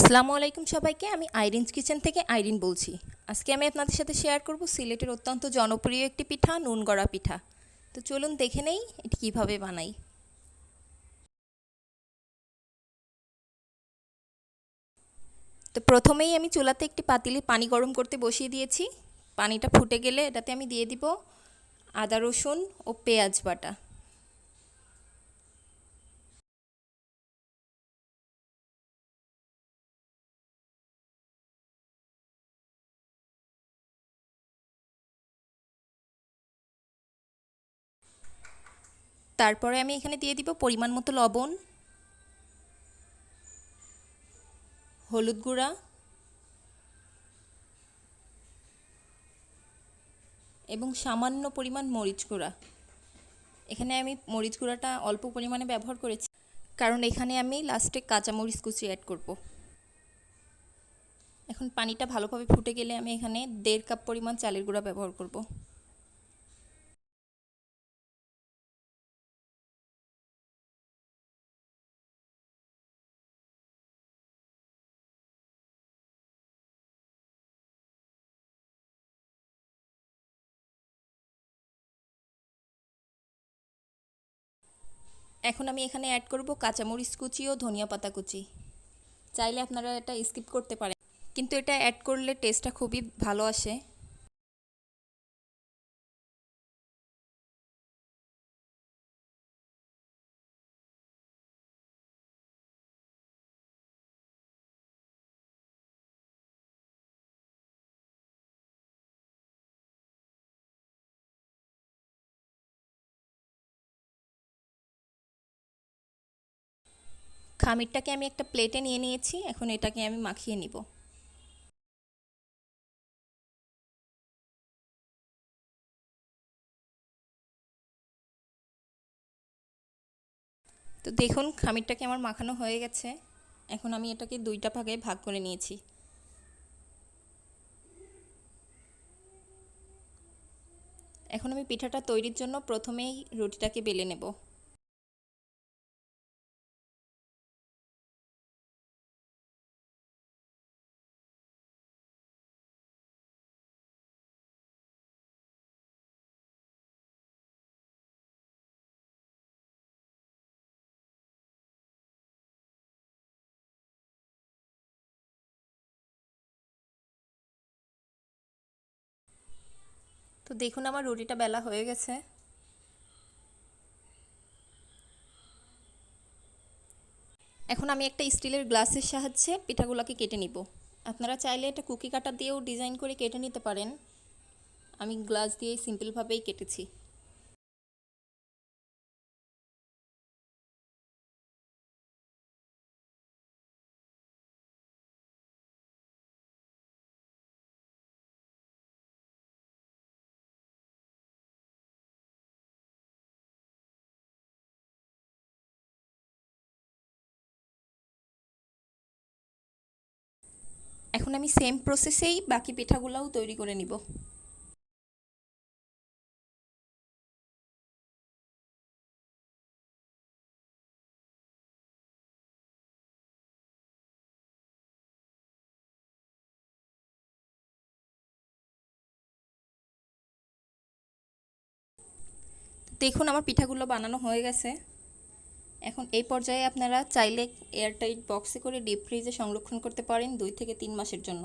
আসসালামু আলাইকুম সবাইকে। আমি আইরিনস কিচেন থেকে আইরিন বলছি। আজকে আমি আপনাদের সাথে শেয়ার করব সিলেটের অত্যন্ত জনপ্রিয় একটি পিঠা, নুন গড়া পিঠা। তো চলুন দেখে নেই এটি কীভাবে বানাই। তো প্রথমেই আমি চুলাতে একটি পাতিলে পানি গরম করতে বসিয়ে দিয়েছি। পানিটা ফুটে গেলে এটাতে আমি দিয়ে দিব আদা রসুন ও পেঁয়াজ বাটা। তারপরে আমি এখানে দিয়ে দিব পরিমাণ মতো লবণ, হলুদ গুঁড়া এবং সামান্য পরিমাণ মরিচ গুঁড়া। এখানে আমি মরিচ গুঁড়াটা অল্প পরিমাণে ব্যবহার করেছি, কারণ এখানে আমি লাস্টে কাঁচামরিচ কুচি অ্যাড করব। এখন পানিটা ভালোভাবে ফুটে গেলে আমি এখানে 1.5 কাপ পরিমাণ চালের গুঁড়া ব্যবহার করব। এখন আমি এখানে অ্যাড করব কাঁচামরিচ কুচি ও ধনিয়া পাতা কুচি। চাইলে আপনারা এটা স্কিপ করতে পারেন, কিন্তু এটা অ্যাড করলে টেস্টটা খুবই ভালো আসে। খামিরটাকে আমি একটা প্লেটে নিয়ে নিয়েছি, এখন এটাকে আমি মাখিয়ে নিব। তো দেখুন খামিরটাকে আমার মাখানো হয়ে গেছে। এখন আমি এটাকে 2টা ভাগে ভাগ করে নিয়েছি। এখন আমি পিঠাটা তৈরির জন্য প্রথমেই রুটিটাকে বেলে নেব। তো দেখুন আমার রুটিটা বেলা হয়ে গেছে। এখন আমি একটা স্টিলের গ্লাসের সাহায্যে পিঠাগুলোকে কেটে নিব। আপনারা চাইলে এটা কুকি কাটার দিয়েও ডিজাইন করে কেটে নিতে পারেন। আমি গ্লাস দিয়ে সিম্পলভাবেই কেটেছি। এখন আমি সেম প্রসেসেই বাকি পিঠাগুলোও তৈরি করে নিব। দেখুন আমার পিঠাগুলো বানানো হয়ে গেছে। এখন এই পর্যায়ে আপনারা চাইলে এয়ারটাইট বক্সে করে ডিপ ফ্রিজে সংরক্ষণ করতে পারেন 2 থেকে 3 মাসের জন্য।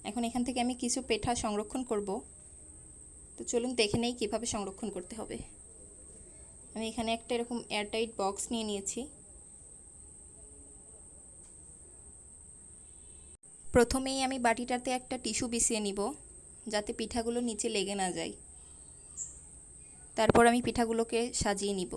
এখন এখান থেকে আমি কিছু পিঠা সংরক্ষণ করব। তো চলুন দেখে নেই কীভাবে সংরক্ষণ করতে হবে। আমি এখানে একটা এরকম এয়ারটাইট বক্স নিয়ে নিয়েছি। প্রথমেই আমি বাটিটাতে একটা টিস্যু বিছিয়ে নিব, যাতে পিঠাগুলো নিচে লেগে না যায়। তারপর আমি পিঠাগুলোকে সাজিয়ে নিব।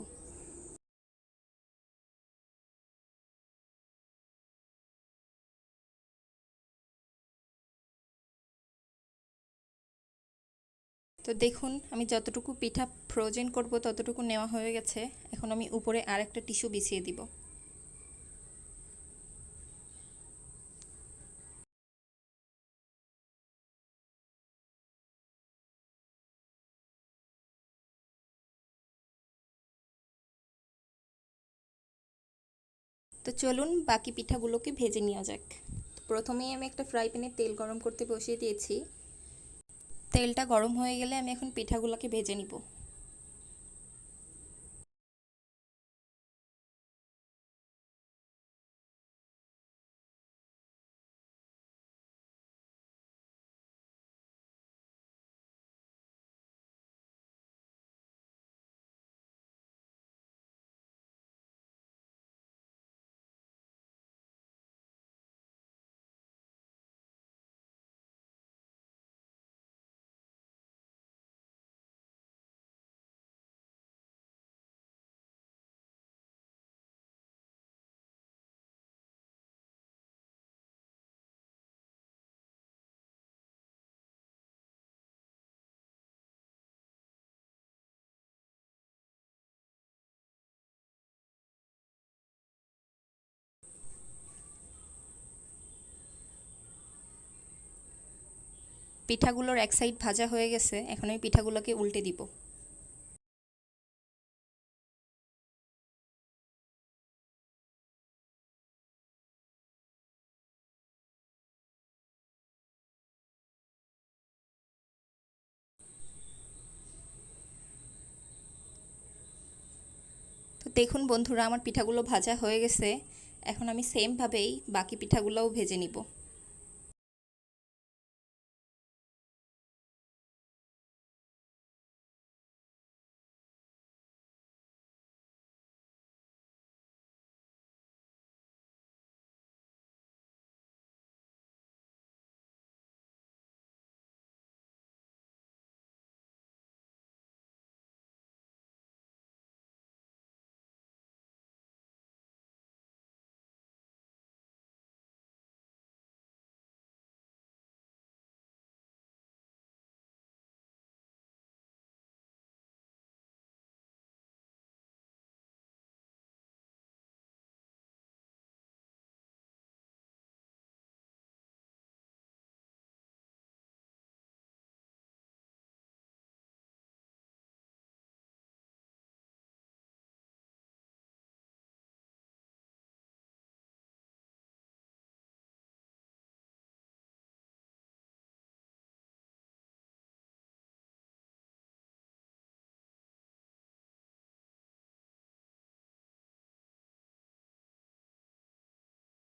তো দেখুন আমি যতটুকু পিঠা ফ্রোজেন করব ততটুকু নেওয়া হয়ে গেছে। এখন আমি উপরে আরেকটা টিস্যু বিছিয়ে দিব। তো চলুন বাকি পিঠাগুলোকে ভেজে নেওয়া যাক। প্রথমেই আমি একটা ফ্রাই প্যানে তেল গরম করতে বসিয়ে দিয়েছি। তেলটা গরম হয়ে গেলে আমি এখন পিঠাগুলোকে ভেজে নিব। পিঠাগুলোর এক সাইড ভাজা হয়ে গেছে, এখন আমি পিঠাগুলোকে উল্টে দিব। তো দেখুন বন্ধুরা, আমার পিঠাগুলো ভাজা হয়ে গেছে। এখন আমি সেমভাবেই বাকি পিঠাগুলোও ভেজে নিব।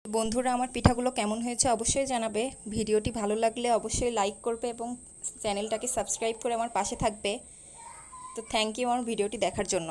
বন্ধুরা, আমার পিঠাগুলো কেমন হয়েছে অবশ্যই জানাবে। ভিডিওটি ভালো লাগলে অবশ্যই লাইক করবে এবং চ্যানেলটাকে সাবস্ক্রাইব করে আমার পাশে থাকবে। তো থ্যাংক ইউ আমার ভিডিওটি দেখার জন্য।